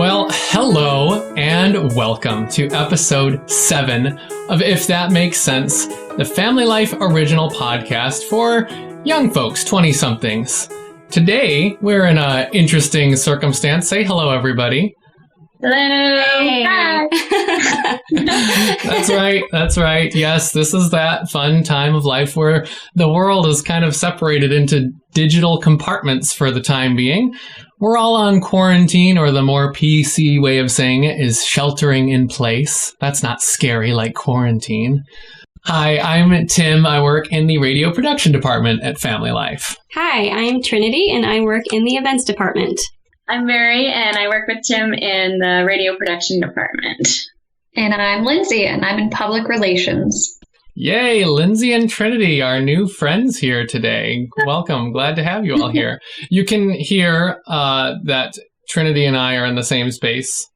Well, hello and welcome to episode 7 of If That Makes Sense, the Family Life original podcast for young folks, 20-somethings. Today, we're in an interesting circumstance. Say hello, everybody. Hello. Hey. Hi. That's right. Yes, this is that fun time of life where the world is kind of separated into digital compartments for the time being. We're all on quarantine, or the more PC way of saying it is sheltering in place. That's not scary like quarantine. Hi, I'm Tim. I work in the radio production department at Family Life. Hi, I'm Trinity, and I work in the events department. I'm Mary, and I work with Tim in the radio production department. And I'm Lindsay, and I'm in public relations. Yay, Lindsay and Trinity, our new friends here today. Welcome. Glad to have you all here. You can hear that Trinity and I are in the same space.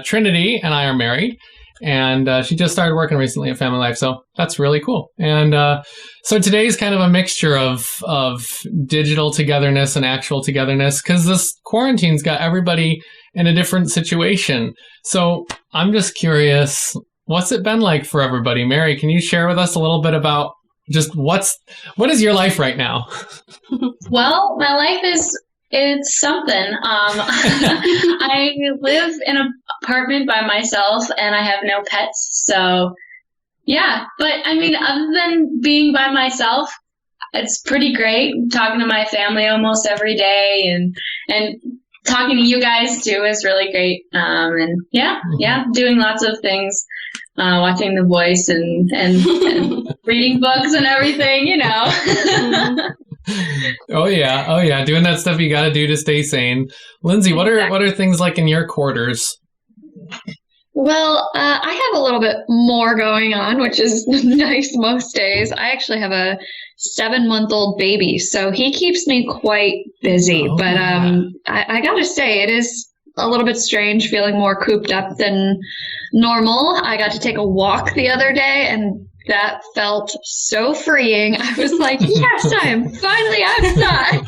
Trinity and I are married, and she just started working recently at Family Life, so that's really cool. And so today's kind of a mixture of digital togetherness and actual togetherness, because this quarantine's got everybody in a different situation. So I'm just curious, what's it been like for everybody? Mary, can you share with us a little bit about just what is your life right now? Well, my life it's something. I live in an apartment by myself, and I have no pets. So, yeah. But, I mean, other than being by myself, it's pretty great. Talking to my family almost every day, and talking to you guys, too, is really great. And, doing lots of things. Watching The Voice and reading books and everything, you know. Oh yeah. Doing that stuff you got to do to stay sane. Lindsay, what are things like in your quarters? Well, I have a little bit more going on, which is nice most days. I actually have a 7-month-old baby, so he keeps me quite busy. I got to say, it is a little bit strange feeling more cooped up than normal. I got to take a walk the other day, and that felt so freeing. I was like, yes, I am finally outside.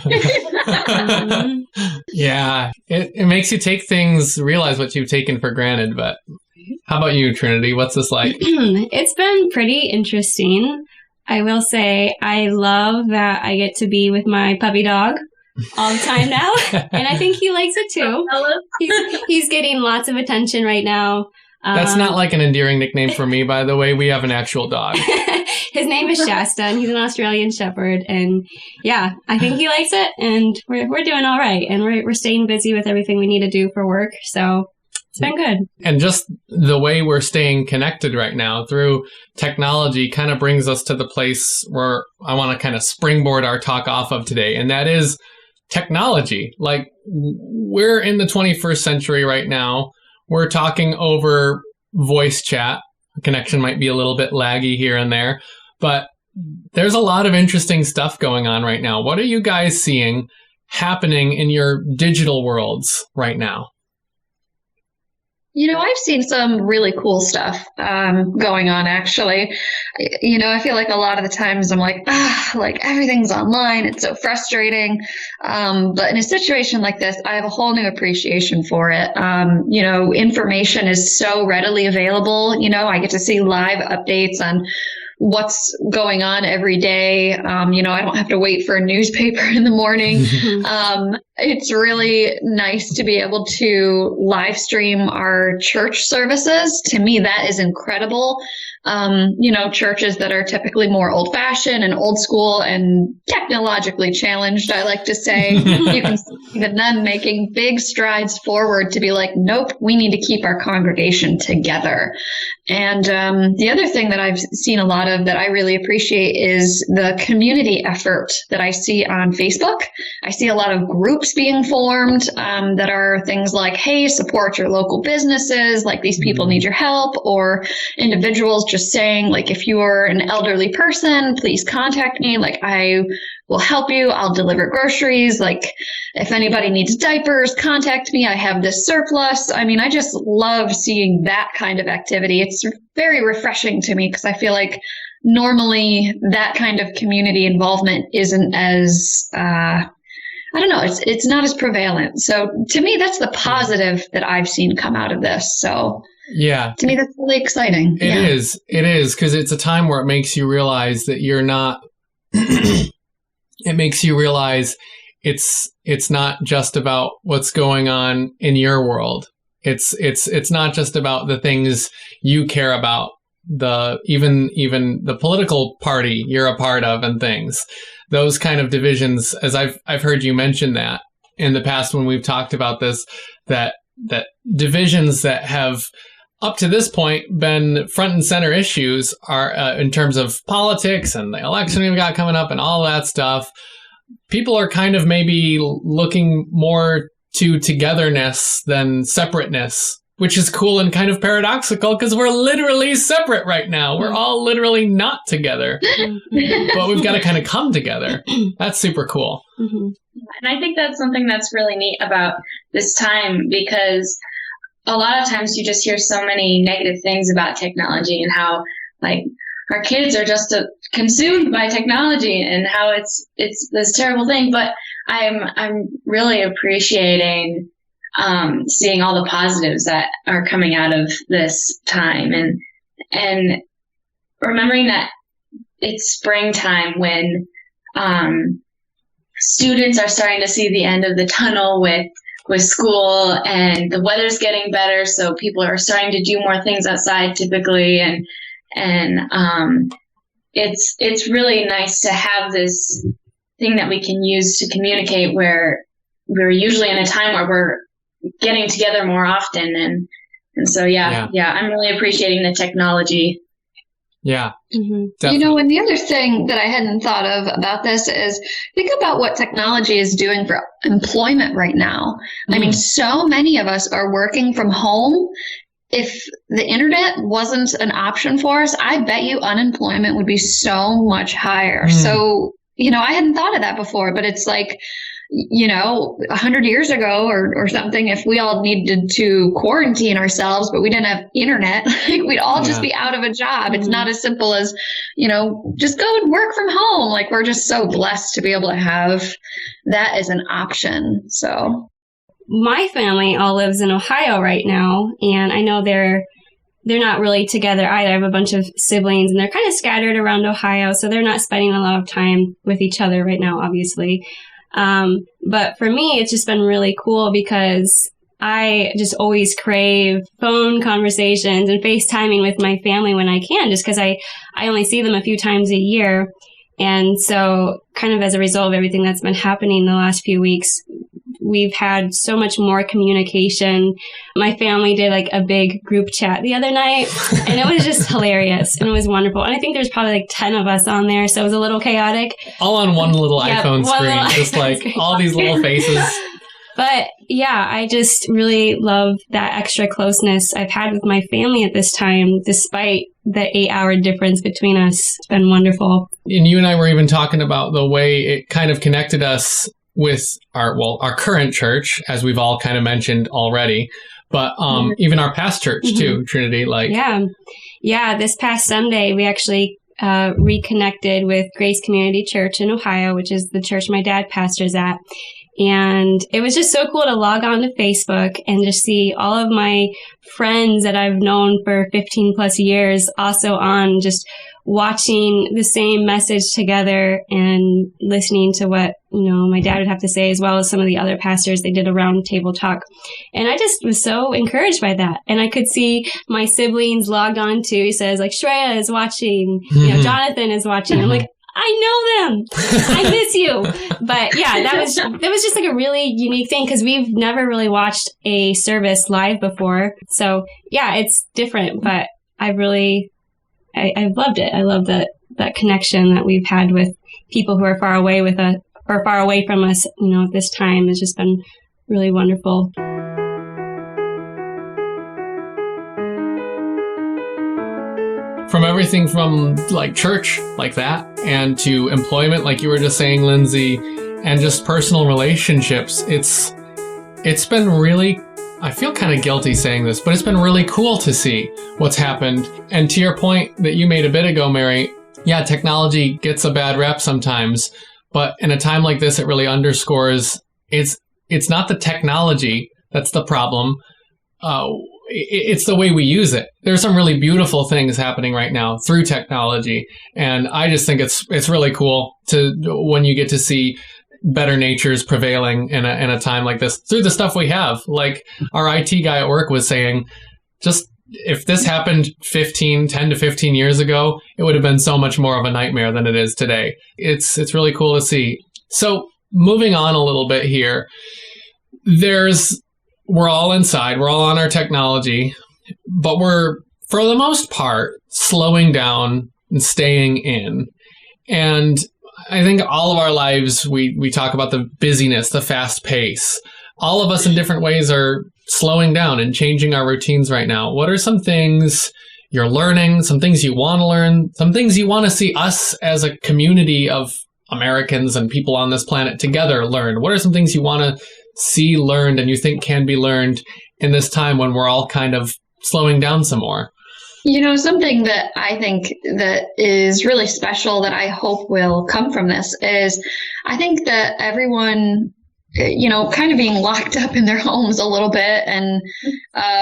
Yeah, it makes you take things, realize what you've taken for granted. But how about you, Trinity? What's this like? It's been pretty interesting. I will say I love that I get to be with my puppy dog all the time now. And I think he likes it too. He's getting lots of attention right now. That's not like an endearing nickname for me, by the way. We have an actual dog. His name is Shasta, and he's an Australian Shepherd. And yeah, I think he likes it, and we're doing all right. And we're staying busy with everything we need to do for work. So it's been good. And just the way we're staying connected right now through technology kind of brings us to the place where I want to kind of springboard our talk off of today. And that is technology. Like, we're in the 21st century right now. We're talking over voice chat. Connection might be a little bit laggy here and there, but there's a lot of interesting stuff going on right now. What are you guys seeing happening in your digital worlds right now? You know, I've seen some really cool stuff going on, actually. You know, I feel like a lot of the times I'm like everything's online. It's so frustrating. But in a situation like this, I have a whole new appreciation for it. You know, information is so readily available. You know, I get to see live updates on what's going on every day. You know, I don't have to wait for a newspaper in the morning. It's really nice to be able to live stream our church services. To me, that is incredible. You know, churches that are typically more old fashioned and old school and technologically challenged, I like to say, you can see them making big strides forward to be like, nope, we need to keep our congregation together. And the other thing that I've seen a lot of that I really appreciate is the community effort that I see on Facebook. I see a lot of groups being formed that are things like, hey, support your local businesses, like these people need your help, or individuals just saying, like, if you are an elderly person, please contact me. Like, I will help you. I'll deliver groceries. Like, if anybody needs diapers, contact me. I have this surplus. I mean, I just love seeing that kind of activity. It's very refreshing to me because I feel like normally that kind of community involvement isn't as I don't know, it's not as prevalent. So to me, that's the positive that I've seen come out of this. So yeah, to me, that's really exciting. It is, because it's a time where it makes you realize that you're not, it makes you realize it's not just about what's going on in your world. It's not just about the things you care about, even the political party you're a part of and things. Those kind of divisions, as I've heard you mention that in the past when we've talked about this, that divisions that have up to this point been front and center issues are in terms of politics and the election we've got coming up and all that stuff. People are kind of maybe looking more to togetherness than separateness, which is cool and kind of paradoxical because we're literally separate right now. We're all literally not together, but we've got to kind of come together. That's super cool. Mm-hmm. And I think that's something that's really neat about this time, because a lot of times you just hear so many negative things about technology and how, like, our kids are just consumed by technology and how it's this terrible thing. But I'm really appreciating seeing all the positives that are coming out of this time, and remembering that it's springtime when students are starting to see the end of the tunnel with school, and the weather's getting better, so people are starting to do more things outside typically, and it's really nice to have this thing that we can use to communicate, where we're usually in a time where we're getting together more often, and so yeah, I'm really appreciating the technology. Yeah. Mm-hmm. You know, and the other thing that I hadn't thought of about this is think about what technology is doing for employment right now. I mean, so many of us are working from home. If the internet wasn't an option for us, I bet you unemployment would be so much higher. So, you know, I hadn't thought of that before, but it's like, you know, 100 years ago or something, if we all needed to quarantine ourselves, but we didn't have internet, like we'd all just be out of a job. It's not as simple as, you know, just go and work from home. Like, we're just so blessed to be able to have that as an option. So my family all lives in Ohio right now, and I know they're not really together either. I have a bunch of siblings, and they're kind of scattered around Ohio, so they're not spending a lot of time with each other right now, obviously. But for me, it's just been really cool because I just always crave phone conversations and FaceTiming with my family when I can, just because I only see them a few times a year. And so kind of as a result of everything that's been happening the last few weeks, we've had so much more communication. My family did like a big group chat the other night, and it was just hilarious, and it was wonderful. And I think there's probably like 10 of us on there, so it was a little chaotic. All on one little iPhone screen, just like all these little faces. But yeah, I just really love that extra closeness I've had with my family at this time, despite the 8-hour difference between us. It's been wonderful. And you and I were even talking about the way it kind of connected us with our current church, as we've all kind of mentioned already, but even our past church too, Trinity. Like this past Sunday we actually reconnected with Grace Community Church in Ohio, which is the church my dad pastors at. And it was just so cool to log on to Facebook and just see all of my friends that I've known for 15 plus years also on, just watching the same message together and listening to what, you know, my dad would have to say, as well as some of the other pastors. They did a round table talk. And I just was so encouraged by that. And I could see my siblings logged on too. He says, like, Shreya is watching, you know, Jonathan is watching. I'm like, I know them. I miss you. But yeah, that was just like a really unique thing, because we've never really watched a service live before. So yeah, it's different, but I've loved it. I love that connection that we've had with people who are far away far away from us, you know, at this time. Has just been really wonderful. From everything from like church like that, and to employment, like you were just saying, Lindsay, and just personal relationships, it's been really, I feel kind of guilty saying this, but it's been really cool to see what's happened. And to your point that you made a bit ago, Mary, yeah, technology gets a bad rep sometimes, but in a time like this, it really underscores it's not the technology that's the problem. It's the way we use it. There's some really beautiful things happening right now through technology, and I just think it's really cool when you get to see better natures prevailing in a time like this through the stuff we have. Like our IT guy at work was saying, just if this happened 10 to 15 years ago, it would have been so much more of a nightmare than it is today. It's really cool to see. So moving on a little bit here, we're all inside, we're all on our technology, but we're, for the most part, slowing down and staying in. And I think all of our lives, we talk about the busyness, the fast pace. All of us in different ways are slowing down and changing our routines right now. What are some things you're learning, some things you want to learn, some things you want to see us as a community of Americans and people on this planet together learn? What are some things you want to see learned and you think can be learned in this time when we're all kind of slowing down some more? Something that I think that is really special that I hope will come from this is I think that everyone, kind of being locked up in their homes a little bit and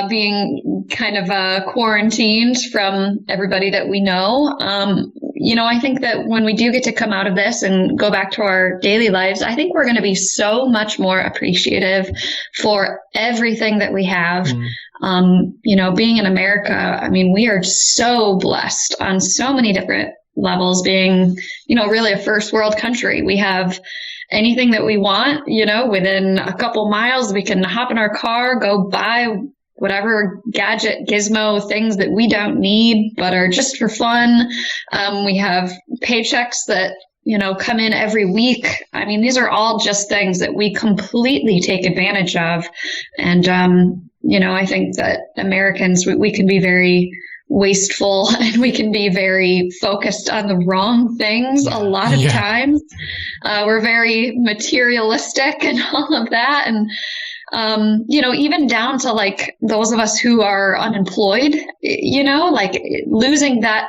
being kind of quarantined from everybody that we know. I think that when we do get to come out of this and go back to our daily lives, I think we're going to be so much more appreciative for everything that we have. Being in America, I mean, we are so blessed on so many different levels, being, really a first world country. We have anything that we want, within a couple miles. We can hop in our car, go buy whatever gadget, gizmo things that we don't need, but are just for fun. We have paychecks that, come in every week. I mean, these are all just things that we completely take advantage of. And, I think that Americans, we can be very wasteful and we can be very focused on the wrong things a lot of times. We're very materialistic and all of that. And, even down to like those of us who are unemployed, like losing that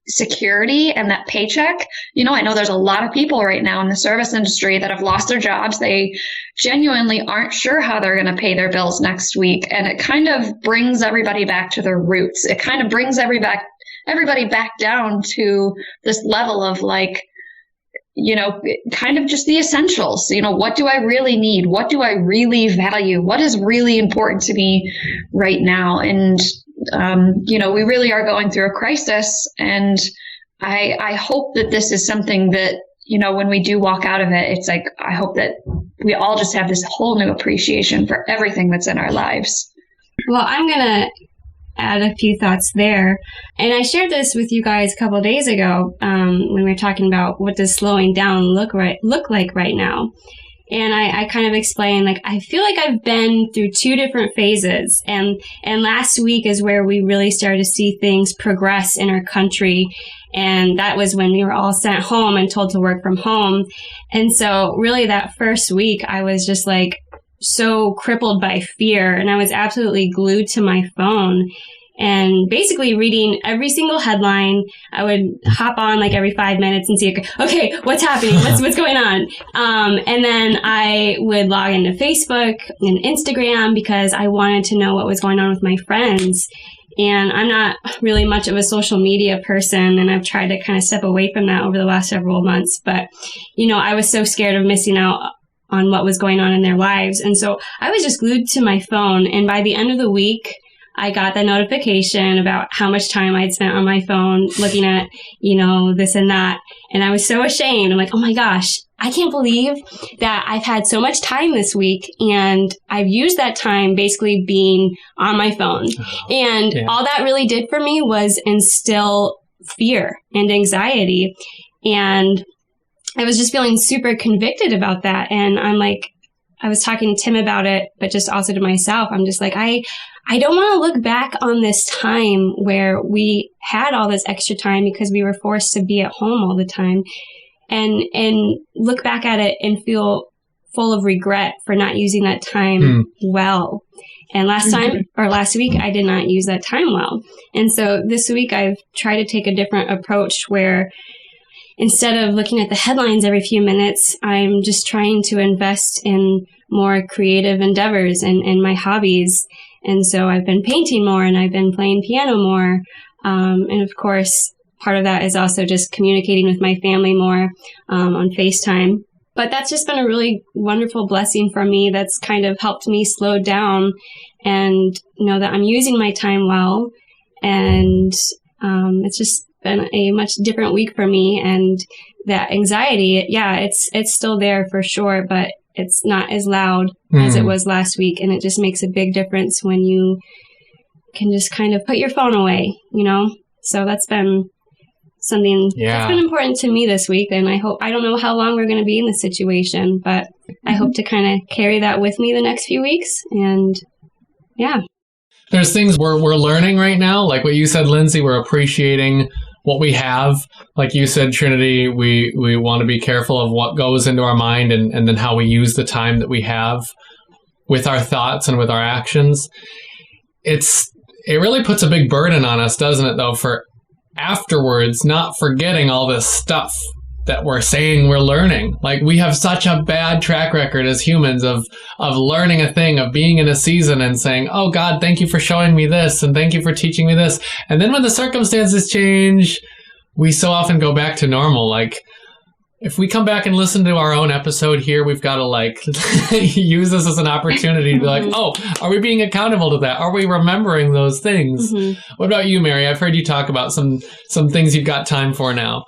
security and that paycheck. I know there's a lot of people right now in the service industry that have lost their jobs. They genuinely aren't sure how they're going to pay their bills next week. And it kind of brings everybody back to their roots. It kind of brings everybody back down to this level of like, kind of just the essentials. What do I really need? What do I really value? What is really important to me right now? And, we really are going through a crisis. And I hope that this is something that, when we do walk out of it, it's like, I hope that we all just have this whole new appreciation for everything that's in our lives. Well, I'm going to add a few thoughts there. And I shared this with you guys a couple of days ago when we were talking about what does slowing down look like right now. And I kind of explained, like, I feel like I've been through two different phases. And last week is where we really started to see things progress in our country. And that was when we were all sent home and told to work from home. And so really that first week, I was just like so crippled by fear. And I was absolutely glued to my phone and basically reading every single headline. I would hop on like every 5 minutes and see, okay, what's happening? What's going on? And then I would log into Facebook and Instagram because I wanted to know what was going on with my friends. And I'm not really much of a social media person, and I've tried to kind of step away from that over the last several months. But, I was so scared of missing out on what was going on in their lives. And so I was just glued to my phone. And by the end of the week, I got that notification about how much time I'd spent on my phone looking at, this and that. And I was so ashamed. I'm like, oh my gosh, I can't believe that I've had so much time this week and I've used that time basically being on my phone. And all that really did for me was instill fear and anxiety. And I was just feeling super convicted about that. And I'm like, I was talking to Tim about it, but just also to myself. I'm just like, I don't want to look back on this time where we had all this extra time because we were forced to be at home all the time and look back at it and feel full of regret for not using that time well. And last week, I did not use that time well. And so this week I've tried to take a different approach where, instead of looking at the headlines every few minutes, I'm just trying to invest in more creative endeavors and my hobbies. And so I've been painting more and I've been playing piano more. And of course, part of that is also just communicating with my family more on FaceTime. But that's just been a really wonderful blessing for me that's kind of helped me slow down and know that I'm using my time well. And it's just been a much different week for me. And that anxiety, it's still there for sure, but it's not as loud as it was last week. And it just makes a big difference when you can just kind of put your phone away, So that's been something that's been important to me this week. And I don't know how long we're going to be in this situation, but I hope to kind of carry that with me the next few weeks. And there's things we're learning right now. Like what you said, Lindsay, we're appreciating what we have. Like you said, Trinity, we want to be careful of what goes into our mind and then how we use the time that we have with our thoughts and with our actions. It really puts a big burden on us, doesn't it, though, for afterwards not forgetting all this stuff that we're saying we're learning. Like we have such a bad track record as humans of learning a thing, of being in a season and saying, oh God, thank you for showing me this and thank you for teaching me this. And then when the circumstances change, we so often go back to normal. Like if we come back and listen to our own episode here, we've got to use this as an opportunity to be like, oh, are we being accountable to that? Are we remembering those things? Mm-hmm. What about you, Mary? I've heard you talk about some things you've got time for now.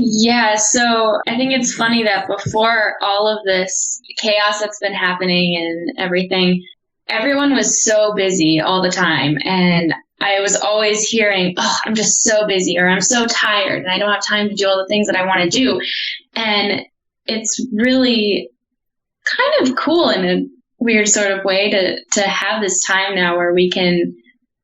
Yeah, so I think it's funny that before all of this chaos that's been happening and everything, everyone was so busy all the time. And I was always hearing, oh, I'm just so busy, or I'm so tired and I don't have time to do all the things that I want to do. And it's really kind of cool in a weird sort of way to have this time now where we can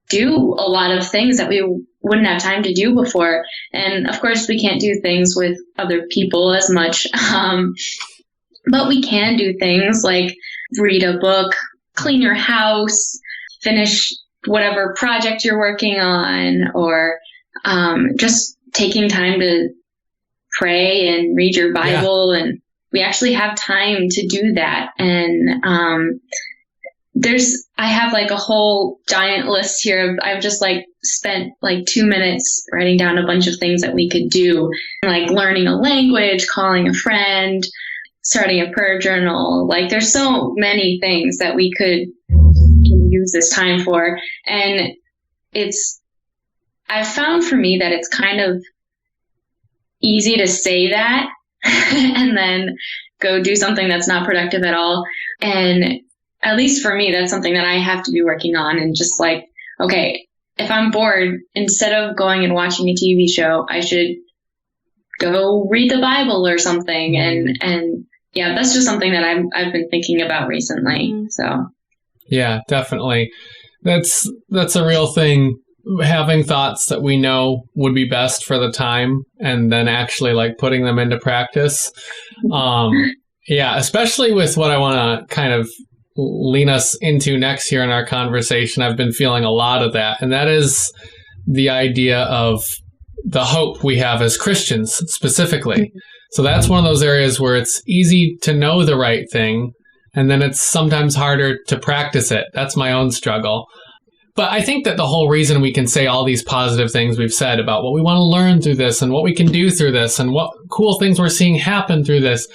do a lot of things that we wouldn't have time to do before. And of course, we can't do things with other people as much, but we can do things like read a book, clean your house, finish whatever project you're working on, or just taking time to pray and read your Bible. Yeah. And we actually have time to do that. And I have like a whole giant list here. I've just spent 2 minutes writing down a bunch of things that we could do, like learning a language, calling a friend, starting a prayer journal. There's so many things that we could use this time for. And I've found for me that it's kind of easy to say that and then go do something that's not productive at all. And at least for me, that's something that I have to be working on. And just okay, if I'm bored, instead of going and watching a TV show, I should go read the Bible or something. And yeah, that's just something that I've been thinking about recently. So yeah, definitely. That's a real thing. Having thoughts that we know would be best for the time and then actually putting them into practice. Yeah, especially with what I want to kind of lean us into next here in our conversation. I've been feeling a lot of that. And that is the idea of the hope we have as Christians specifically. So that's one of those areas where it's easy to know the right thing, and then it's sometimes harder to practice it. That's my own struggle. But I think that the whole reason we can say all these positive things we've said about what we want to learn through this and what we can do through this and what cool things we're seeing happen through this,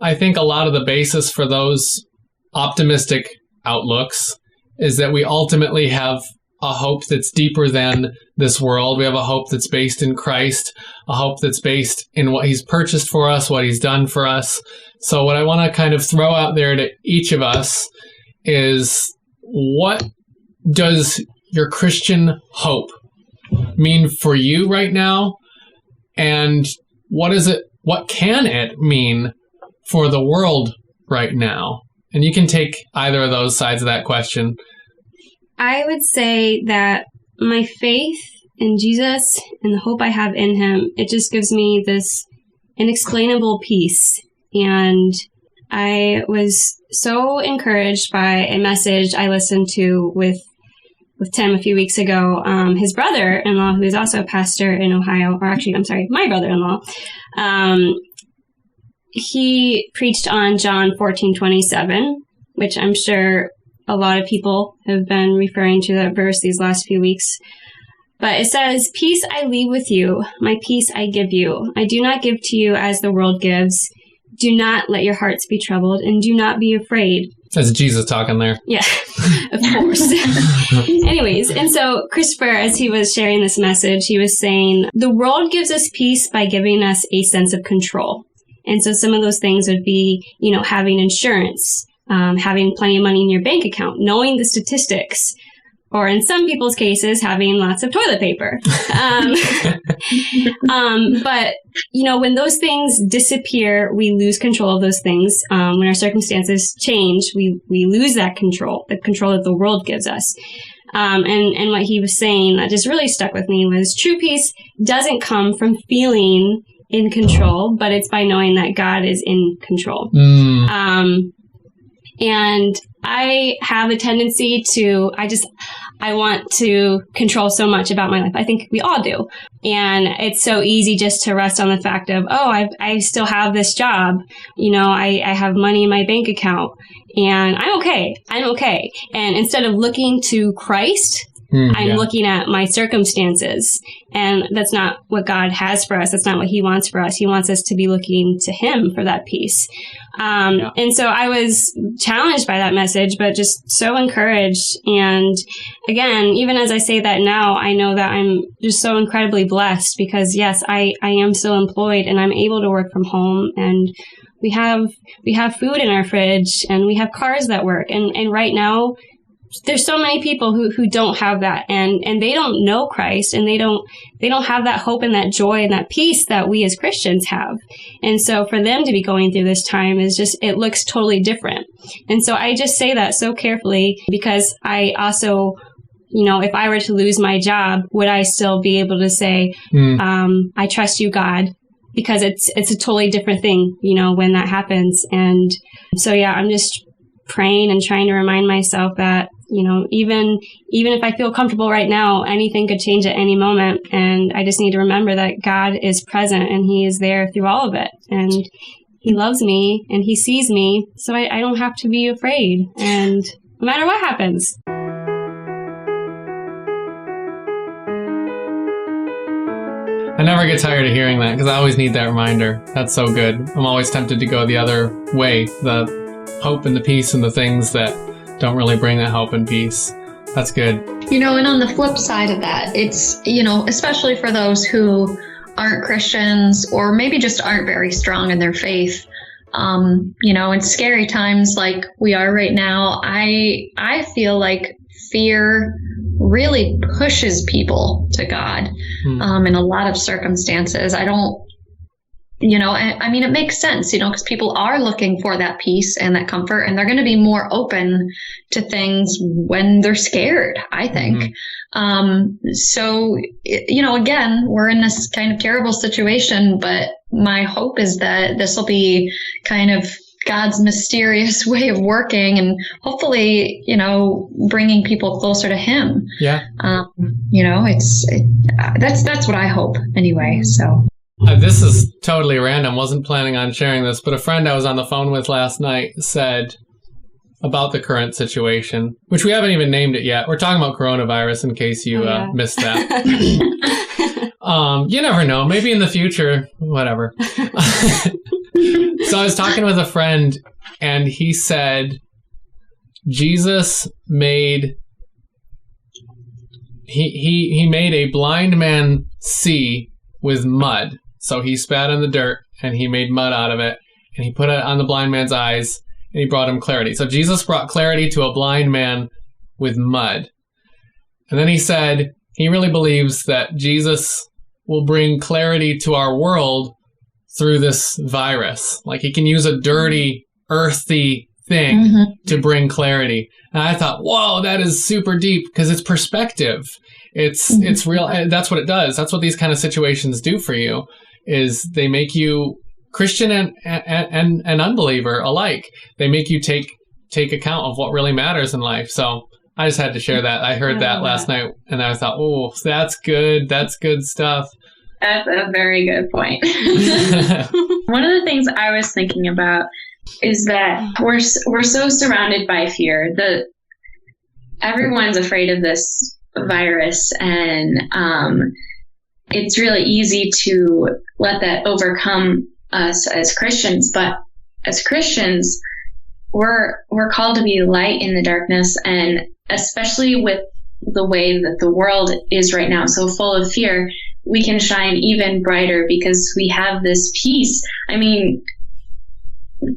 I think a lot of the basis for those optimistic outlooks is that we ultimately have a hope that's deeper than this world. We have a hope that's based in Christ, a hope that's based in what he's purchased for us, what he's done for us. So what I want to kind of throw out there to each of us is, what does your Christian hope mean for you right now? And what can it mean for the world right now? And you can take either of those sides of that question. I would say that my faith in Jesus and the hope I have in him, it just gives me this inexplainable peace. And I was so encouraged by a message I listened to with with Tim a few weeks ago. His brother-in-law, who is also a pastor in Ohio, or actually, I'm sorry, my brother-in-law, he preached on John 14:27, which I'm sure a lot of people have been referring to that verse these last few weeks. But it says, "Peace I leave with you, my peace I give you. I do not give to you as the world gives. Do not let your hearts be troubled, and do not be afraid." That's Jesus talking there. Yeah, of course. Anyways, and so Christopher, as he was sharing this message, he was saying, the world gives us peace by giving us a sense of control. And so some of those things would be, having insurance, having plenty of money in your bank account, knowing the statistics, or in some people's cases, having lots of toilet paper. But, when those things disappear, we lose control of those things. When our circumstances change, we lose that control, the control that the world gives us. And what he was saying that just really stuck with me was true peace doesn't come from feeling in control, but it's by knowing that God is in control. And I have a tendency to, I want to control so much about my life. I think we all do. And it's so easy just to rest on the fact of, I still have this job. I have money in my bank account and I'm okay. And instead of looking to Christ, I'm looking at my circumstances, and that's not what God has for us. That's not what he wants for us. He wants us to be looking to him for that peace. And so I was challenged by that message, but just so encouraged. And again, even as I say that now, I know that I'm just so incredibly blessed because yes, I am still employed and I'm able to work from home, and we have food in our fridge and we have cars that work. And right now, there's so many people who don't have that, and they don't know Christ, and they don't have that hope and that joy and that peace that we as Christians have. And so for them to be going through this time is just, it looks totally different. And so I just say that so carefully because I also, if I were to lose my job, would I still be able to say, I trust you, God? Because it's a totally different thing, when that happens. And so, yeah, I'm just praying and trying to remind myself that, even if I feel comfortable right now, anything could change at any moment. And I just need to remember that God is present and he is there through all of it. And he loves me and he sees me. So I don't have to be afraid. And no matter what happens. I never get tired of hearing that because I always need that reminder. That's so good. I'm always tempted to go the other way, the hope and the peace and the things that don't really bring that hope and peace. That's good. And on the flip side of that, it's, especially for those who aren't Christians or maybe just aren't very strong in their faith, in scary times like we are right now, I feel like fear really pushes people to God in a lot of circumstances. It makes sense, because people are looking for that peace and that comfort, and they're going to be more open to things when they're scared, I think. So, again, we're in this kind of terrible situation, but my hope is that this will be kind of God's mysterious way of working and hopefully, bringing people closer to him. Yeah. That's what I hope anyway. So. This is totally random. Wasn't planning on sharing this, but a friend I was on the phone with last night said about the current situation, which we haven't even named it yet. We're talking about coronavirus in case you missed that. You never know. Maybe in the future, whatever. So I was talking with a friend and he said Jesus made he made a blind man see with mud. So he spat in the dirt and he made mud out of it and he put it on the blind man's eyes and he brought him clarity. So Jesus brought clarity to a blind man with mud. And then he said he really believes that Jesus will bring clarity to our world through this virus. Like he can use a dirty, earthy thing to bring clarity. And I thought, whoa, that is super deep because it's perspective. It's real. That's what it does. That's what these kind of situations do for you, is they make you Christian and unbeliever alike. They make you take account of what really matters in life. So I just had to share that. I heard that last night, and I thought, oh, that's good. That's good stuff. That's a very good point. One of the things I was thinking about is that we're so surrounded by fear. Everyone's afraid of this virus, and it's really easy to let that overcome us as Christians. But as Christians, we're called to be light in the darkness, and especially with the way that the world is right now, so full of fear, we can shine even brighter because we have this peace. I mean,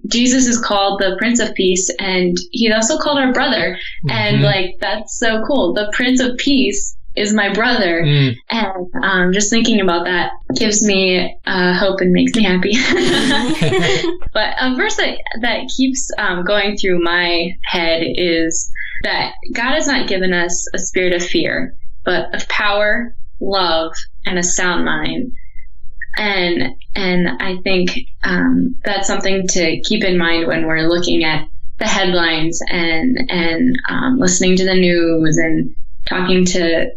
Jesus is called the Prince of Peace, and he's also called our brother. Mm-hmm. And like, that's so cool. The Prince of Peace is my brother. Mm. And just thinking about that gives me hope and makes me happy. But a verse that keeps going through my head is that God has not given us a spirit of fear, but of power, love, and a sound mind. And I think that's something to keep in mind when we're looking at the headlines and listening to the news and talking to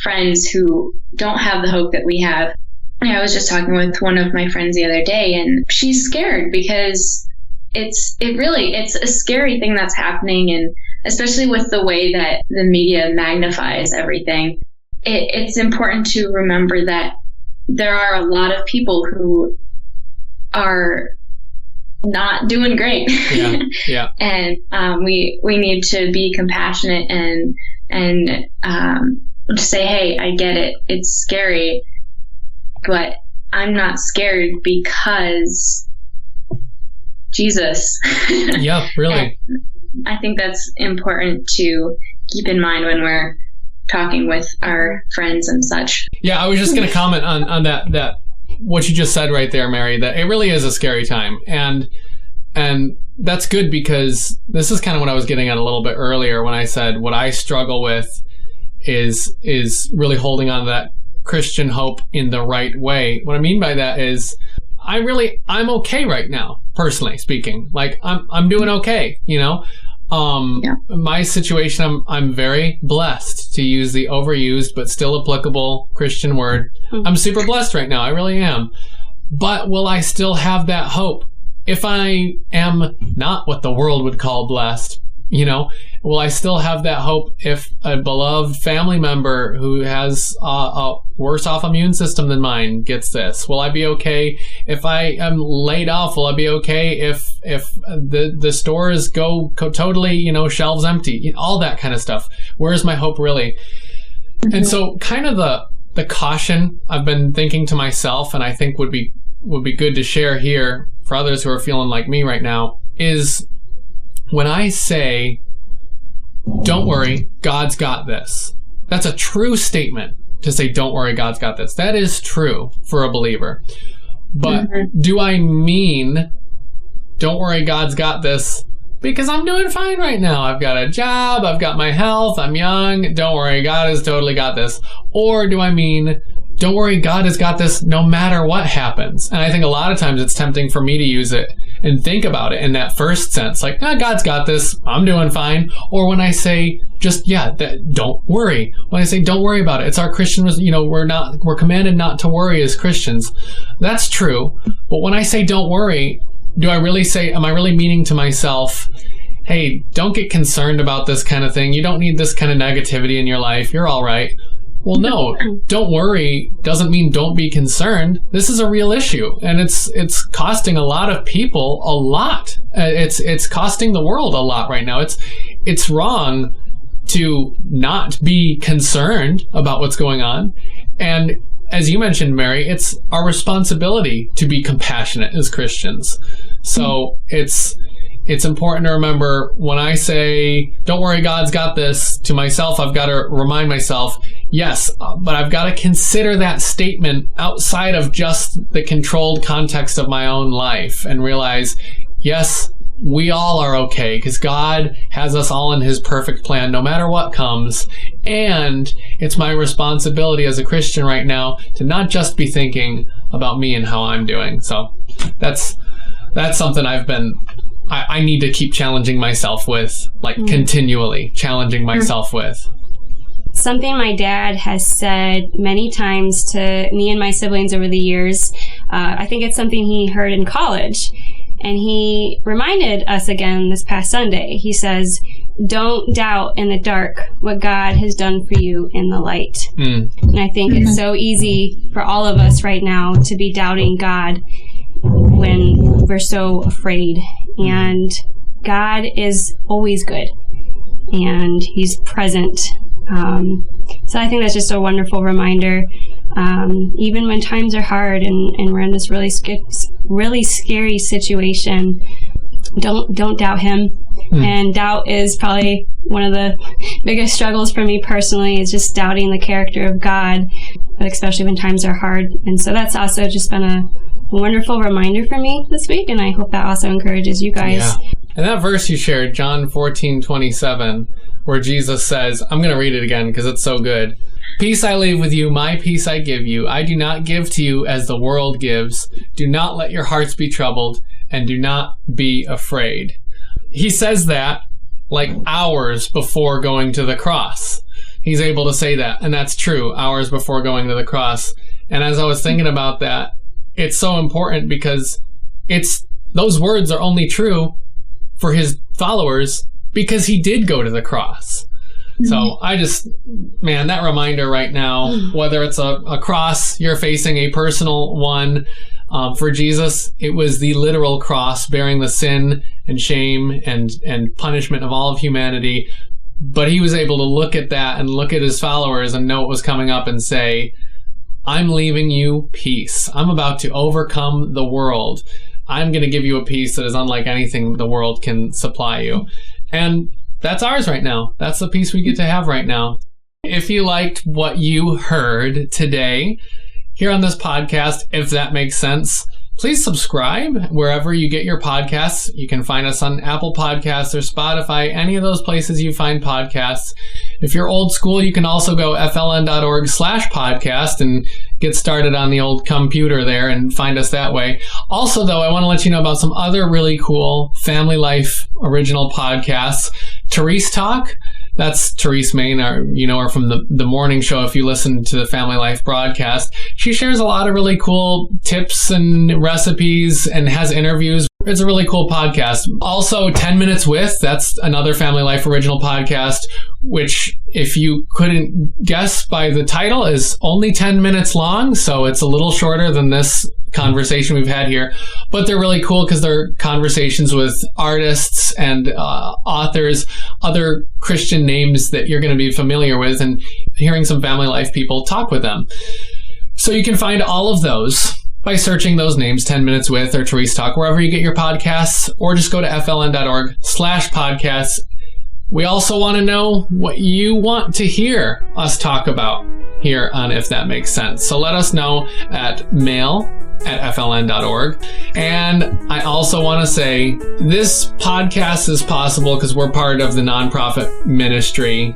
friends who don't have the hope that we have. I was just talking with one of my friends the other day, and she's scared because it's a scary thing that's happening, and especially with the way that the media magnifies everything. It's important to remember that there are a lot of people who are not doing great. Yeah. And we need to be compassionate and say, hey, I get it. It's scary, but I'm not scared because Jesus. Yeah, really. And I think that's important to keep in mind when we're talking with our friends and such. Yeah, I was just going to comment on that what you just said right there, Mary, that it really is a scary time. And that's good, because this is kind of what I was getting at a little bit earlier when I said what I struggle with is really holding on to that Christian hope in the right way. What I mean by that is I'm okay right now, personally speaking. Like I'm doing okay, you know? My situation, I'm very blessed, to use the overused but still applicable Christian word. I'm super blessed right now. I really am. But will I still have that hope if I am not what the world would call blessed? You know, will I still have that hope if a beloved family member who has a worse off immune system than mine gets this? Will I be okay if I am laid off? Will I be okay if the stores go totally, you know, shelves empty? All that kind of stuff. Where is my hope really? Mm-hmm. And so kind of the caution I've been thinking to myself, and I think would be good to share here for others who are feeling like me right now, is when I say, don't worry, God's got this. That's a true statement to say, don't worry, God's got this. That is true for a believer. But do I mean, don't worry, God's got this because I'm doing fine right now? I've got a job, I've got my health, I'm young. Don't worry, God has totally got this. Or do I mean, don't worry, God has got this no matter what happens? And I think a lot of times it's tempting for me to use it and think about it in that first sense, like, God's got this, I'm doing fine. Or when I say, don't worry. When I say, don't worry about it, it's our Christian, you know, we're commanded not to worry as Christians. That's true. But when I say, don't worry, am I really meaning to myself, hey, don't get concerned about this kind of thing. You don't need this kind of negativity in your life. You're all right. Well, no, don't worry doesn't mean don't be concerned. This is a real issue, and it's costing a lot of people a lot. It's costing the world a lot right now. It's wrong to not be concerned about what's going on. And as you mentioned, Mary, it's our responsibility to be compassionate as Christians. So it's important to remember when I say, don't worry, God's got this, to myself, I've got to remind myself, yes, but I've got to consider that statement outside of just the controlled context of my own life and realize, yes, we all are okay because God has us all in his perfect plan no matter what comes. And it's my responsibility as a Christian right now to not just be thinking about me and how I'm doing. So that's something I've been I need to keep challenging myself with, like continually challenging myself with? Something my dad has said many times to me and my siblings over the years. I think it's something he heard in college. And he reminded us again this past Sunday. He says, don't doubt in the dark what God has done for you in the light. And I think it's so easy for all of us right now to be doubting God when we're so afraid. And God is always good. And He's present. So I think that's just a wonderful reminder. Even when times are hard and we're in this really scary situation, don't doubt Him. And doubt is probably one of the biggest struggles for me personally, is just doubting the character of God, but especially when times are hard. And so that's also just been a wonderful reminder for me this week, and I hope that also encourages you guys. Yeah. And that verse you shared, John 14:27, where Jesus says, I'm going to read it again because it's so good. Peace I leave with you, my peace I give you. I do not give to you as the world gives. Do not let your hearts be troubled, and do not be afraid. He says that like hours before going to the cross. He's able to say that, and that's true, hours before going to the cross. And as I was thinking about that, it's so important because those words are only true for His followers because He did go to the cross. So that reminder right now, whether it's a cross you're facing, a personal one, for Jesus, it was the literal cross bearing the sin and shame and punishment of all of humanity. But He was able to look at that and look at His followers and know what was coming up and say, I'm leaving you peace. I'm about to overcome the world. I'm going to give you a peace that is unlike anything the world can supply you. And that's ours right now. That's the peace we get to have right now. If you liked what you heard today here on this podcast, if that makes sense, please subscribe wherever you get your podcasts. You can find us on Apple Podcasts or Spotify, any of those places you find podcasts. If you're old school, you can also go fln.org/podcast and get started on the old computer there and find us that way. Also, though, I want to let you know about some other really cool Family Life original podcasts. Therese Talk, that's Therese Main, or from the morning show if you listen to the Family Life broadcast. She shares a lot of really cool tips and recipes and has interviews. It's a really cool podcast. Also, 10 Minutes With, that's another Family Life original podcast, which, if you couldn't guess by the title, is only 10 minutes long. So it's a little shorter than this conversation we've had here. But they're really cool because they're conversations with artists and authors, other Christian names that you're going to be familiar with, and hearing some Family Life people talk with them. So you can find all of those by searching those names, 10 Minutes With or Therese Talk, wherever you get your podcasts, or just go to fln.org/podcasts. We also want to know what you want to hear us talk about here on If That Makes Sense. So let us know at mail@fln.org. And I also want to say this podcast is possible because we're part of the nonprofit ministry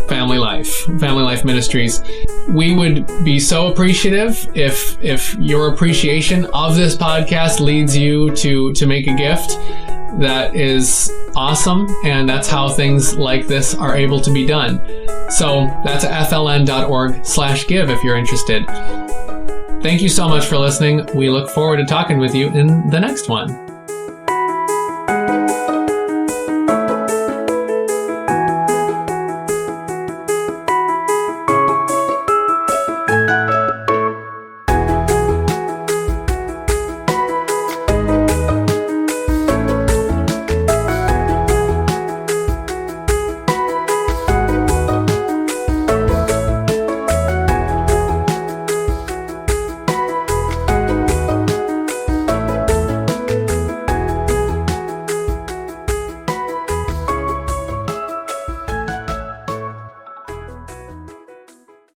Family Life Ministries. We would be so appreciative if your appreciation of this podcast leads you to make a gift. That is awesome, and that's how things like this are able to be done. So that's fln.org/give if you're interested. Thank you so much for listening. We look forward to talking with you in the next one.